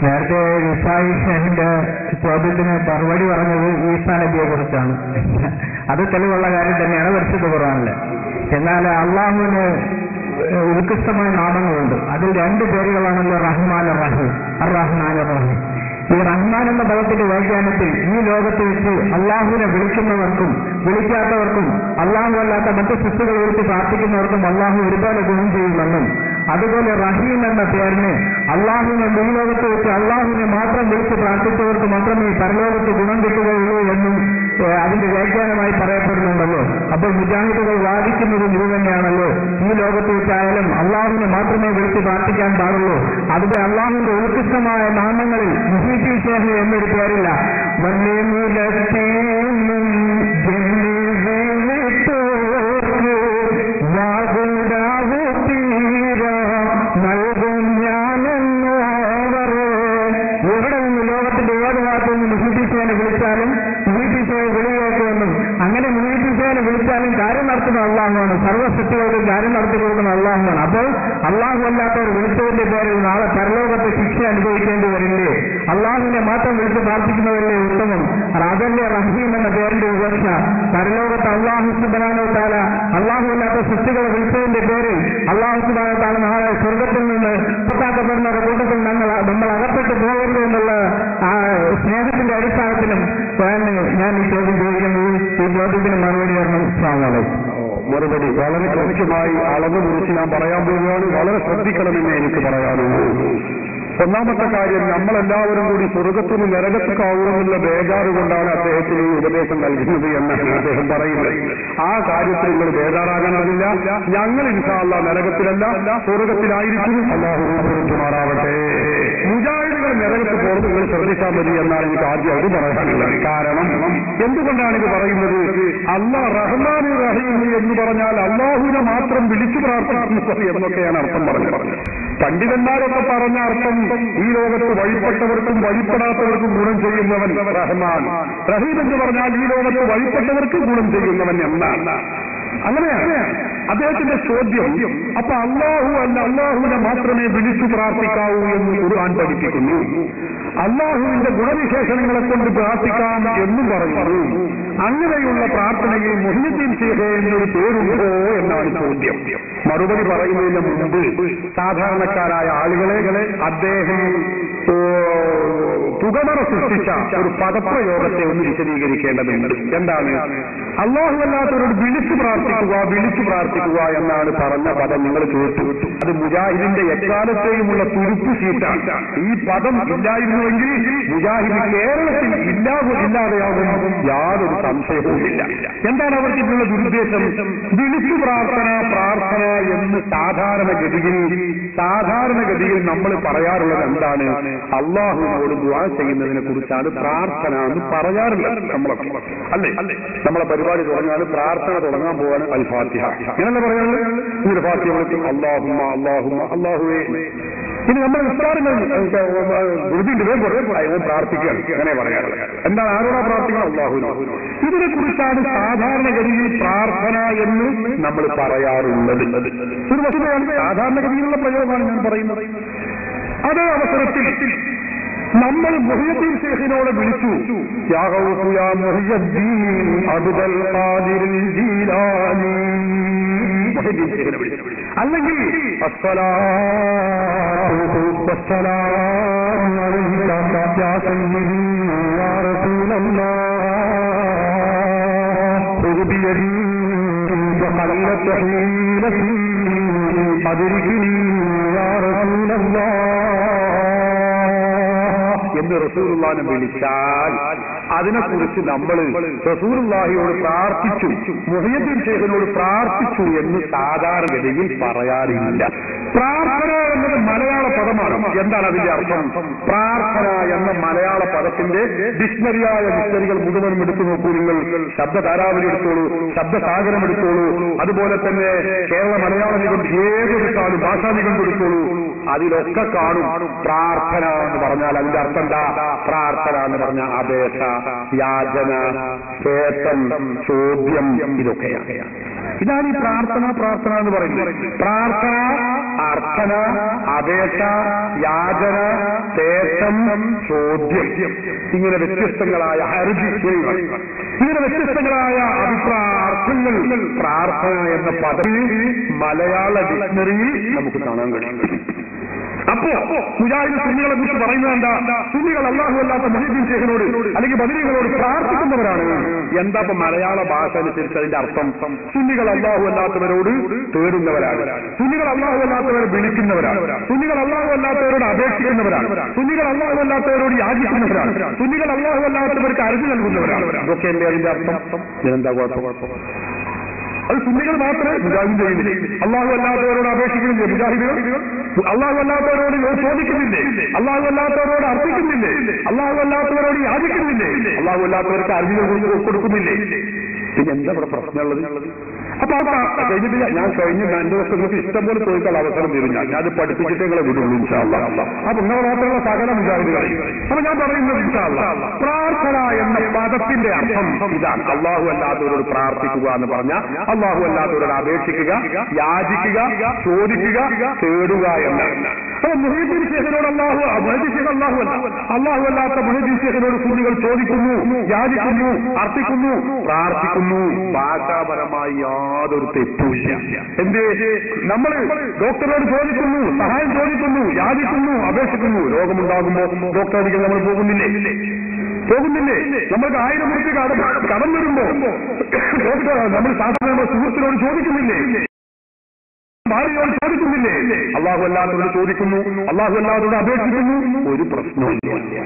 നേരത്തെ റിഫായി ഷെഹിന്റെ ചോദ്യത്തിന് മറുപടി പറഞ്ഞത് ഈസാ നബിയെ കുറിച്ചാണ്. അത് തെളിവുള്ള കാര്യം തന്നെയാണ് പരിശുദ്ധ ഖുർആനില്. എന്നാൽ അള്ളാഹുവിന് ഉത്കൃഷ്ടമായ നാമങ്ങളുണ്ട്. അതിൽ 2 പേരുകളാണല്ലോ റഹ്മാൻ റഹീം. റഹ്മാൻ റഹീം. ഈ റഹ്മാൻ എന്ന പദത്തിന്റെ വ്യാഖ്യാനത്തിൽ ഈ ലോകത്ത് വെച്ച് അള്ളാഹുവിനെ വിളിക്കുന്നവർക്കും വിളിക്കാത്തവർക്കും അള്ളാഹു അല്ലാത്ത മറ്റു സൃഷ്ടികളെ വിളിച്ച് പ്രാർത്ഥിക്കുന്നവർക്കും അള്ളാഹു ഒരുപോലെ ഗുണം ചെയ്യുമെന്നും, അതുപോലെ റഹീം എന്ന പേരിന് അള്ളാഹുവിനെ ഈ ലോകത്ത് വെച്ച് അള്ളാഹുവിനെ മാത്രം വിളിച്ച് പ്രാർത്ഥിച്ചവർക്ക് മാത്രമേ പരലോകത്ത് ഗുണം കിട്ടുകയുള്ളൂ എന്നും അതിന്റെ വ്യാഖ്യാനമായി പറയപ്പെടുന്നുണ്ടല്ലോ. അപ്പോൾ മുജാഹിദുകൾ വാദിക്കുന്നത് ഇത് തന്നെയാണല്ലോ. ഈ ലോകത്ത് വെച്ചായാലും അള്ളാഹുവിനെ മാത്രമേ വിളിച്ച് പ്രാർത്ഥിക്കാൻ പാടുള്ളൂ. അതിന്റെ അള്ളാഹുവിന്റെ ഉത്കൃഷ്ടമായ നാമങ്ങളിൽ മുഹീദ്ദീൻ ഷേഖ് എന്നൊരു പേരില്ല. എവിടെ നിന്ന് ലോകത്തിന്റെ ഏത് ഭാഗത്തു നിന്ന് മുഹീദ്ദീൻ ഷേഖിനെ വിളിച്ചാലും മുഹീദ്ദീൻ ഷേഖ് വിളിയേക്കുമെന്നും, അങ്ങനെ മുഹീദ്ദീൻ ഷേഖിനെ വിളിച്ചാലും കാര്യം നടത്തുന്ന അള്ളാഹുവാണ്. സർവ്വസൃഷ്ടികൾക്കും കാര്യം നടത്തി കൊടുക്കുന്ന അള്ളാഹുവാണ്. അപ്പോൾ അള്ളാഹു അല്ലാത്തവർ വിളിച്ചതിന്റെ പേരിൽ നാളെ പരലോകത്തെ ശിക്ഷ അനുഭവിക്കേണ്ടി വരില്ലേ? അള്ളാഹുവിനെ മാത്രം വിളിച്ച് പ്രാർത്ഥിക്കുന്നതല്ലേ ഉത്തമം? അതല്ലേ റഹീം എന്ന പേരിന്റെ വിവക്ഷ. പരലോകത്ത് അള്ളാഹു സുബ്ഹാനഹു വ തആല അള്ളാഹു അല്ലാത്ത സൃഷ്ടികളെ വിളിച്ചതിന്റെ പേരിൽ അള്ളാഹു സുബ്ഹാനഹു വ തആല നാളെ സ്വർഗത്തിൽ നിന്ന് പുറത്താക്കപ്പെടുന്നവരുടെ കൂട്ടത്തിൽ നമ്മൾ അകപ്പെട്ടു പോകരുത് എന്നുള്ള ആ സ്നേഹത്തിന്റെ അടിസ്ഥാനത്തിലും ഞാൻ ഈ ചോദ്യം ചോദിക്കുന്നത്. ഈ ചോദ്യത്തിന് മറുപടി വരണം. മറുപടി വളരെ കൃത്യമായി അളന്നു കുറിച്ച് ഞാൻ പറയാൻ പോവുകയാണ്. വളരെ ശ്രദ്ധിക്കണമെന്ന് എനിക്ക് പറയാനുള്ളൂ. ഒന്നാമത്തെ കാര്യം, നമ്മളെല്ലാവരും കൂടി സ്വർഗത്തിന് നരകത്തിക്കാവുമെന്നുള്ള ബേജാറ് കൊണ്ടാണ് അദ്ദേഹത്തിന് ഈ ഉപദേശം നൽകുന്നത് എന്നാണ് അദ്ദേഹം പറയുന്നത്. ആ കാര്യത്തിൽ നിങ്ങൾ ബേജാറാകണമെന്നില്ല. ഞങ്ങൾ ഇൻഷാ അല്ലാഹ് നരകത്തിലല്ല സ്വർഗത്തിലായിരിക്കും. അല്ലാഹു മാറാവട്ടെ. മുജാഹിദുകൾ നരകത്തിൽ പോകുന്നത് നിങ്ങൾ ശ്രദ്ധിച്ചാൽ മതി എന്നാണ് എനിക്ക് ആദ്യമായിട്ട് പറയാനുള്ളത്. കാരണം എന്തുകൊണ്ടാണ് ഇത് പറയുന്നത്? അല്ലാഹ് റഹ്മാൻ റഹീം എന്ന് പറഞ്ഞാൽ അള്ളാഹുവിനെ മാത്രം വിളിച്ചു പ്രാർത്ഥിക്കുന്നത് എന്നൊക്കെയാണ് അർത്ഥം പറഞ്ഞത്. പണ്ഡിതന്മാരൊക്കെ പറഞ്ഞ അർത്ഥം ഈ ലോകത്ത് വഴിപ്പെട്ടവർക്കും വഴിപ്പെടാത്തവർക്കും ഗുണം ചെയ്യുന്നവൻ റഹ്മാൻ, റഹീം എന്ന് പറഞ്ഞാൽ ഈ ലോകത്ത് വഴിപ്പെട്ടവർക്കും ഗുണം ചെയ്യുന്നവൻ എന്നാണ്. അങ്ങനെയാണ് അദ്ദേഹത്തിന്റെ ചോദ്യം. അപ്പൊ അള്ളാഹു അല്ല, അള്ളാഹുവിനെ മാത്രമേ വിളിച്ചു പ്രാർത്ഥിക്കാവൂ എന്ന് ഖുർആൻ പഠിപ്പിക്കുന്നു. അള്ളാഹുവിന്റെ ഗുണവിശേഷണങ്ങളെ കൊണ്ട് പ്രാർത്ഥിക്കാം എന്നും പറയുന്നു. അങ്ങനെയുള്ള പ്രാർത്ഥനയിൽ മുഹീദ്ദീൻ ഷേഖ് എന്നൊരു പേരുണ്ടോ എന്നാണ് ചോദ്യം. മറുപടി പറയുന്നതിന് മുമ്പ് സാധാരണക്കാരായ ആളുകളെ അദ്ദേഹം പുകമറ സൃഷ്ടിച്ച ഒരു പദപ്രയോഗത്തെ ഒന്ന് വിശദീകരിക്കേണ്ടതുണ്ട്. എന്താണ്? അള്ളാഹു അല്ലാത്തവരോട് വിളിച്ചു പ്രാർത്ഥിക്കുക എന്നാണ് പറഞ്ഞ പദം. നിങ്ങൾ കേട്ടു. അത് മുജാഹിദിന്റെ എക്കാലത്തെയുമുള്ള തുരുപ്പ് ഷീറ്റാണ്. ഈ പദം ഇല്ലായിരുന്നുവെങ്കിൽ മുജാഹിദ് കേരളത്തിൽ ഇല്ലാതെയാകും യാതൊരു സംശയവുമില്ല. എന്താണ് അവർക്കുള്ള ദുരുദ്ദേശം? വിളിച്ചു പ്രാർത്ഥന എന്ന് സാധാരണഗതിയിൽ നമ്മൾ പറയാറുള്ളത് എന്താണ്? അള്ളാഹുവിനോട് ദുആ ചെയ്യുന്നതിനെ കുറിച്ചാണ് പ്രാർത്ഥന എന്ന് പറയാറുള്ളത് നമ്മളൊക്കെ, അല്ലേ? നമ്മളെ പരിപാടി തുടങ്ങാൻ പ്രാർത്ഥന തുടങ്ങാൻ പോവാണ് അൽ ഫാത്തിഹ. ഇങ്ങനെ പറയാനുള്ളത് ഈ ഫാത്തിഹ വിളിക്കും അല്ലാഹുമ്മ അല്ലാഹുമ്മ അല്ലാഹുവേ. ഇനി നമ്മൾ പ്രാർത്ഥിക്കുകയാണ്, അങ്ങനെ പറയാറുള്ളത്. എന്താണ്? ആരോടാ പ്രാർത്ഥിക്കണം? അല്ലാഹുവിനോട്. ഇതിനെ കുറിച്ചാണ് സാധാരണഗതിയിൽ പ്രാർത്ഥന എന്ന് നമ്മൾ പറയാറുള്ളത്. ഒരു വസ്തുതയാണ്, സാധാരണഗതിയിലുള്ള പ്രയോഗമാണ് ഞാൻ പറയുന്നത്. അതേ അവസരത്തിൽ നമ്മൾ മുഹീദ്ദീൻ ഷേഖിനോട് വിളിച്ചു, യാ ഗൗസ് യാ മുഹീദ്ദീൻ അബ്ദുൽ ഖാദിർ ജീലാനി, മുഹീദ്ദീൻ ഷേഖിനെ വിളിച്ചു. അല്ലെങ്കിൽ അസ്സലാത്തു വസ്സലാമു അലൈക യാ സയ്യിദി യാ റസൂലല്ലാഹ് ബിയദി വഖല്ലത ഹീലതി അദ്രികിനി യാ റസൂലല്ലാഹ് എന്ന് റസൂലുള്ളാഹിനെ വിളിച്ചാൽ അതിനെക്കുറിച്ച് നമ്മൾ റസൂലുള്ളാഹിയോട് പ്രാർത്ഥിച്ചു, മുഹയ്യദ്ദീൻ ഷേഖിനോട് പ്രാർത്ഥിച്ചു എന്ന് സാധാരണഗതിയിൽ പറയാറില്ല. പ്രാർത്ഥന എന്നത് മലയാള പദമാണ്. എന്താണ് അതിന്റെ അർത്ഥം? പ്രാർത്ഥന എന്ന മലയാള പദത്തിന്റെ ഡിക്ഷണറികൾ മുഴുവനും എടുത്തു നോക്കൂ. നിങ്ങൾ ശബ്ദധാരാവലി എടുത്തോളൂ, ശബ്ദസാഗരം എടുത്തോളൂ, അതുപോലെ തന്നെ കേരള മലയാള നിഘണ്ടു ഏതൊരുക്കാളും ഭാഷാ നിഘണ്ടു എടുത്തോളൂ. അതിലൊക്കെ കാണും പ്രാർത്ഥന എന്ന് പറഞ്ഞാൽ അതിന്റെ അർത്ഥം എന്താ? പ്രാർത്ഥന എന്ന് പറഞ്ഞാൽ അപേക്ഷ, യാചന, ചേതം, ചോദ്യം, ഇതൊക്കെയാണ്. ഇതാണ് ഈ പ്രാർത്ഥന എന്ന് പറയുന്നത്. പ്രാർത്ഥന, അർത്ഥന, അപേക്ഷ, യാചന, തേട്ടം, ചോദ്യം, ഇങ്ങനെ വ്യത്യസ്തങ്ങളായ ഹർജി, ഇങ്ങനെ വ്യത്യസ്തങ്ങളായ അഭിപ്രാർത്ഥങ്ങൾ പ്രാർത്ഥന എന്ന പദം മലയാള ഡിക്ഷണറിയിൽ നമുക്ക് കാണാൻ കഴിയും. അപ്പോ മുജാഹിദ് സുന്നികളെ കുറിച്ച് പറയുന്നത് എന്താ? സുന്നികൾ അല്ലാഹു അല്ലാത്ത മുഹീദ്ദീൻ ശൈഖിനോട് അല്ലെങ്കിൽ ബദരീകളോട് പ്രാർത്ഥിക്കുന്നവരാണ്. എന്താ ഇപ്പൊ മലയാള ഭാഷ അനുസരിച്ച് അതിന്റെ അർത്ഥം? സുന്നികൾ അല്ലാഹു അല്ലാത്തവരോട് തേടുന്നവരാണ്, സുന്നികൾ അല്ലാഹു അല്ലാത്തവരെ വിളിക്കുന്നവരാണ്, സുന്നികൾ അല്ലാഹു അല്ലാത്തവരോട് അപേക്ഷിക്കുന്നവരാണ്, സുന്നികൾ അല്ലാഹു അല്ലാത്തവരോട് യാചിക്കുന്നവരാണ്, സുന്നികൾ അല്ലാഹു അല്ലാത്തവർക്ക് അരുതി നൽകുന്നവരാണ്. ഇതൊക്കെ അല്ലേ അതിന്റെ അർത്ഥം? ഇതിനെന്താ കുഴപ്പം? അത് സുന്നികൾ മാത്രമേ മുജാഹിദ് ചെയ്യുന്നില്ലേ? അല്ലാഹു അല്ലാത്തവരോട് അപേക്ഷിക്കുന്നില്ലേ മുജാഹിദുകൾ? അല്ലാഹു അല്ലാത്തവരോട് ചോദിക്കുന്നില്ലേ? അല്ലാഹു അല്ലാത്തവരോട് അർപ്പിക്കുന്നില്ലേ? അല്ലാഹു അല്ലാത്തവരോട് യാചിക്കുന്നില്ലേ? അല്ലാഹു അല്ലാത്തവർക്ക് അർജികൾ കൊടുക്കുന്നില്ലേ? പിന്നെ എന്താ ഇവിടെ പ്രശ്നമുള്ളത്? അപ്പൊ കഴിഞ്ഞിട്ട് ഞാൻ കഴിഞ്ഞ 2 ദിവസങ്ങൾക്ക് ഇഷ്ടംപോലെ ചോദിക്കാൻ അവസരം തരും. ഞാനത് പഠിപ്പിച്ചിട്ട് നിങ്ങളെ വിടുള്ളൂ ഇൻഷാ അല്ലാഹ്. അപ്പൊ നിങ്ങൾ മാത്രമുള്ള സകല മുജാഹിദുകൾ. അപ്പൊ ഞാൻ പറയുന്നത് ഇൻഷാ അല്ലാഹ്, പ്രാർത്ഥന എന്ന പദത്തിന്റെ അർത്ഥം ഇതാണ്. അല്ലാഹു അല്ലാത്തവരോട് പ്രാർത്ഥിക്കുക എന്ന് പറഞ്ഞാൽ അല്ലാഹു അല്ലാത്തവരോട് അപേക്ഷിക്കുക, യാചിക്കുക, ചോദിക്കുക, തേടുക എന്നാണ്. അപ്പൊ മുഹീദ്ദീൻ ശൈഖിനോട് അല്ലാഹു അല്ലാത്ത മുഹീദ്ദീൻ ശൈഖിനോട് സുന്നികൾ ചോദിക്കുന്നു, യാചിക്കുന്നു, അർത്ഥിക്കുന്നു, പ്രാർത്ഥിക്കുന്നു. ഭാഷാപരമായി യാതൊരു തെറ്റുമില്ല. എന്ത്? നമ്മൾ ഡോക്ടറോട് ചോദിക്കുന്നു, സഹായം ചോദിക്കുന്നു, യാചിക്കുന്നു, അപേക്ഷിക്കുന്നു. രോഗമുണ്ടാകുമ്പോ ഡോക്ടറിലേക്ക് നമ്മൾ പോകുന്നില്ലേ? നമ്മൾക്ക് 1000 രൂപ കടം വരുമ്പോ ഡോക്ടർ നമ്മൾ സാധാരണ സുഹൃത്തിനോട് ചോദിക്കുന്നില്ലേ? ഭാര്യയോട് ചോദിക്കുന്നില്ലേ? അല്ലാഹു അല്ലാത്തവരോട് ചോദിക്കുന്നു, അല്ലാഹു അല്ലാത്തവരോട് അപേക്ഷിക്കുന്നു. ഒരു പ്രശ്നമില്ല.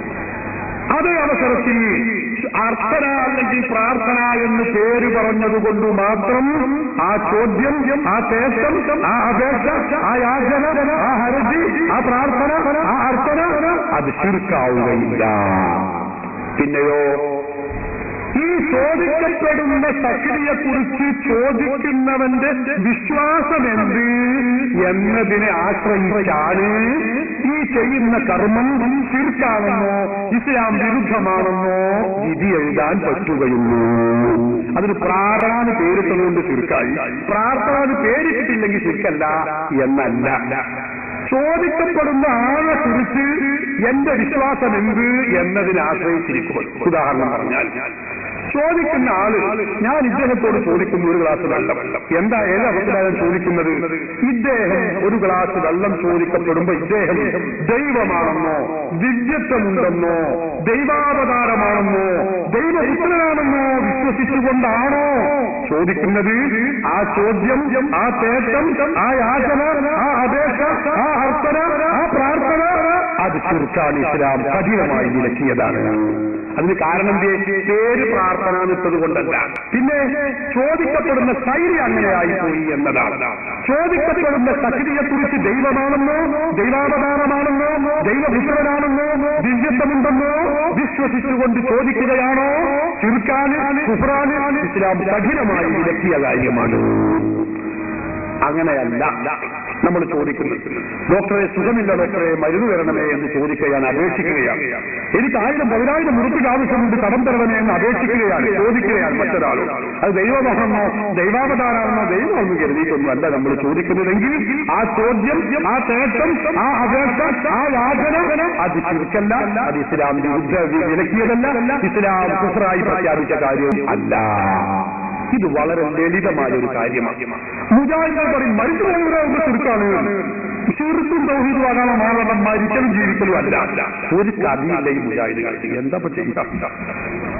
അതേ അവസരത്തിൽ അർത്ഥന അല്ലെങ്കിൽ പ്രാർത്ഥന എന്ന് പേര് പറഞ്ഞതുകൊണ്ട് മാത്രം ആ ചോദ്യം, ആ തേട്ടം, ആ അപേക്ഷ, ആ യാചന, ആ ഹർജി, ആ പ്രാർത്ഥന, ആ അർത്ഥന അത് ശിർക്കാവുകയില്ല. പിന്നെയോ ഈ ചോദിക്കപ്പെടുന്ന ശക്തിയെക്കുറിച്ച് ചോദിക്കുന്നവന്റെ വിശ്വാസം എന്ത് എന്നതിനെ ആശ്രയിച്ചാണ് ഈ ചെയ്യുന്ന കർമ്മം ശിർക്കാണെന്നോ ഇസ്ലാം വിരുദ്ധമാണെന്നോ വിധി എഴുതാൻ പറ്റുകയുള്ളൂ. അതിന് പ്രാർത്ഥന പേരിട്ടതുകൊണ്ട് ശിർക്കായി, പ്രാർത്ഥന പേരിട്ടിട്ടില്ലെങ്കിൽ ശിർക്കല്ല എന്നല്ല. ചോദിക്കപ്പെടുന്ന ആളെ കുറിച്ച് എന്റെ വിശ്വാസം എന്ത് എന്നതിനെ ആശ്രയിച്ചിരിക്കും. ഉദാഹരണം പറഞ്ഞാൽ, ചോദിക്കുന്ന ആള് ഞാൻ ഇദ്ദേഹത്തോട് ചോദിക്കുന്നു ഒരു ഗ്ലാസ് വെള്ളം. എന്താ ഏതവസ്ഥയിലാണ് ചോദിക്കുന്നത്? ഇദ്ദേഹം ഒരു ഗ്ലാസ് വെള്ളം ചോദിക്കപ്പെടുമ്പോ ഇദ്ദേഹം ദൈവമാണെന്നോ, ദിവ്യത്വമുണ്ടെന്നോ, ദൈവാവതാരമാണെന്നോ, ദൈവപുത്രനാണെന്നോ വിശ്വസിച്ചുകൊണ്ടാണോ ചോദിക്കുന്നത്? ആ ചോദ്യം, ആ തേട്ടം, ആ യാചന, ആ അപേക്ഷ, ആ അർത്ഥന, ആ പ്രാർത്ഥന അത് ശിർക്കാണ്. ഇസ്ലാം കഠിനമായി വിലക്കിയതാണ്. അതിന് കാരണം പേര് പ്രാർത്ഥന എന്നത് കൊണ്ടല്ല, പിന്നെ ചോദിക്കപ്പെടുന്ന ശൈലി അങ്ങനെയായിപ്പോയി എന്നതാണ്. ചോദിക്കപ്പെടുന്ന ശക്തിയെക്കുറിച്ച് ദൈവമാണെന്നോ, ദൈവാവതാരമാണെന്നോ, ദൈവപുത്രനാണെന്നോ, ദിവ്യത്വമുണ്ടെന്നോ വിശ്വസിച്ചുകൊണ്ട് ചോദിക്കുകയാണോ ശിർക്കാന്, കുഫ്റാന് ഇസ്ലാം കഠിനമായി വിലക്കിയ കാര്യമാണ്. അങ്ങനെയല്ല നമ്മൾ ചോദിക്കുന്നത്. ഡോക്ടറെ സുഖമില്ല, ഡോക്ടറെ മരുന്ന് തരണമേ എന്ന് ചോദിക്കുകയാണ്, അപേക്ഷിക്കുകയാണ്. എനിക്ക് 1000-10,000 മുറുപ്പിന് ആവശ്യമുണ്ട്, കടം തരണമേ എന്ന് അപേക്ഷിക്കുകയാണ്, ചോദിക്കുകയാണ് മറ്റൊരാൾ. അത് ദൈവമാണെന്നോ, ദൈവാവതാരാണെന്നോ, ദൈവമൊന്നും കരുതിയിട്ടൊന്നും അല്ല നമ്മൾ ചോദിക്കുന്നതെങ്കിൽ ആ ചോദ്യം, ആ തേട്ടം, ആ അപേക്ഷ, ആ യാചന അത് ശിർക്കല്ല, അത് ഇസ്ലാം വിലക്കിയതല്ല, ഇസ്ലാം കുഫ്റായി പ്രഖ്യാപിച്ച കാര്യവും അല്ല. ഇത് വളരെ ലളിതമായ ഒരു കാര്യമാണ്. മുജാഹിദുകൾ പറയും മരിച്ചു പോകുന്നവരുടെ ചുരുക്കാണ്. ശിർക്കും തൗഹീദും ആകാനുള്ള മാനദണ്ഡം മരിക്കലും ജീവിക്കലും അല്ല. ഒരു കഥയില്ല ഈ മുജാഹിദുകൾ. എന്താ ചെയ്യുക?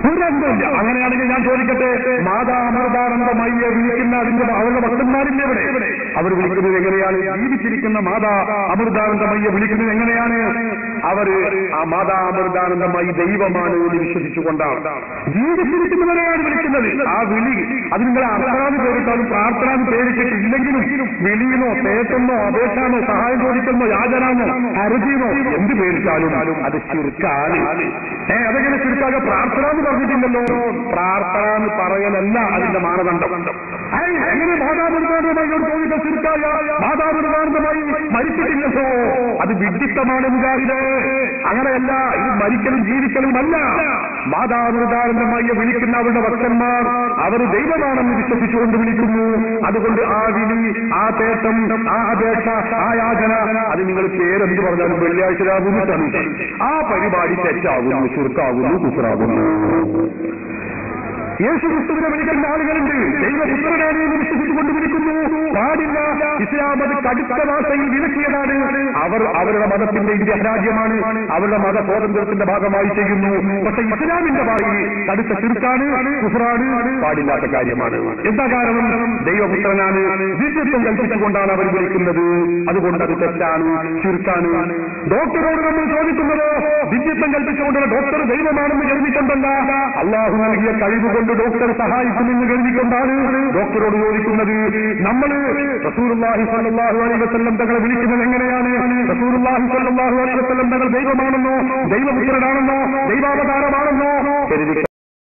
ഒരന്തമില്ല. അങ്ങനെയാണെങ്കിൽ ഞാൻ ചോദിക്കട്ടെ, മാതാ അമൃതാനന്ദമയ്യെ വിളിക്കുന്ന അവരുടെ ഭക്തന്മാരില്ലേ ഇവിടെ? അവർ വിളിക്കുന്നത് എങ്ങനെയാണ്? ജീവിച്ചിരിക്കുന്ന മാതാ അമൃതാനന്ദമയ്യെ വിളിക്കുന്നത് എങ്ങനെയാണ്? അവര് ആ മാതാ അമൃതാനന്ദമയി ദൈവമാണ് എന്ന് വിശ്വസിച്ചുകൊണ്ടാണ്. ജീവിച്ചിരിക്കുന്നവരെയാണ് വിളിക്കുന്നത്. ആ വിളി അത് നിങ്ങൾ അർത്ഥനാഥ് പേരിട്ടാലും പ്രാർത്ഥനാഥ് പേരിട്ടിട്ടില്ലെങ്കിലും വിളിയെന്നോ, തേട്ടെന്നോ, അപേക്ഷാനോ, സഹായം ചോദിക്കുന്നോ, യാചനാന്നോ, ഹർജിന്നോ എന്ത് പേരിട്ടാലും അത് ശിർക്കാണ്. അതെങ്ങനെ ശിർക്കാക? പ്രാർത്ഥന എന്ന് പറഞ്ഞിട്ടില്ലല്ലോ. പ്രാർത്ഥന എന്ന് പറയലല്ല അതിന്റെ മാനദണ്ഡം. എങ്ങനെ മാതാപിതാക്കളുമായോട് ചോദിച്ച ശിർക്കായ? മാതാപിതാക്കളുമായി മരിച്ചിട്ടില്ലല്ലോ, അത് വിഡിത്തമാണ് മുജാഹിദേ. അങ്ങനെയല്ല, ഇത് മരിക്കലും ജീവിക്കലും അല്ല. മാതാപിതാവിന്റെ വിളിക്കുന്ന അവരുടെ ഭക്തന്മാർ അവർ ദൈവമാണെന്ന് വിശ്വസിച്ചുകൊണ്ട് വിളിക്കുന്നു. അതുകൊണ്ട് ആ വിളി, ആ തേട്ടം, ആ അപേക്ഷ, ആ യാചന, അത് നിങ്ങൾ പേരെന്ത് പറഞ്ഞാലും വെള്ളിയാഴ്ച രാവുന്നു തന്നെ ആ പരിപാടി തെറ്റാകുന്നു, ശിർക്കാകുന്നു, കുഫറാകുന്നു. യേശുക്രിസ്തുവിനെ വിളിക്കുന്ന ആളുകളുണ്ട്, ദൈവപുത്രനാണ് എന്ന് വിശ്വസിച്ചുകൊണ്ട് വിളിക്കുന്നു. പാടില്ല. ഇസ്ലാം അത് കടുത്ത ഭാഷയിൽ വിലക്കിയതാണ്. അവർ അവരുടെ മതത്തിന്റെ ഇന്ത്യ രാജ്യമാണ്, അവരുടെ മത സ്വാതന്ത്ര്യത്തിന്റെ ഭാഗമായി ചെയ്യുന്നു. പക്ഷെ ഇസ്ലാമിന്റെ ഭാഗം കടുത്ത ശിർക്കാണ്, കുഫ്റാണ്, പാടില്ലാത്ത കാര്യമാണ്. എന്താ കാരണം? ദൈവപുത്രനാണ്, ദിവ്യത്വം കൽപ്പിച്ചുകൊണ്ടാണ് അവർ വിളിക്കുന്നത്. അതുകൊണ്ട് അത് തെറ്റാണ്, ശിർക്കാണ്. ഡോക്ടറോട് നമ്മൾ ചോദിക്കുന്നതോ ദിവ്യത്വം കൽപ്പിച്ചുകൊണ്ടുള്ള ഡോക്ടർ ദൈവമാണെന്ന് കരുതിക്കൊണ്ടല്ല, അള്ളാഹു നൽകിയ കഴിവുകൊണ്ട് ഡോക്ടർ സഹായിക്കുമെന്ന് കരുതിക്കൊണ്ടാണ് ഡോക്ടറോട് ചോദിക്കുന്നത്. നമ്മൾ റസൂലുള്ളാഹി സ്വല്ലല്ലാഹു അലൈഹി വസല്ലം തങ്ങളെ വിളിക്കുന്നത് എങ്ങനെയാണ്? റസൂലുള്ളാഹി സ്വല്ലല്ലാഹു അലൈഹി വസല്ലം തങ്ങൾ ദൈവമാണെന്നോ, ദൈവപുത്രനാണെന്നോ, ദൈവാവതാരമാണെന്നോ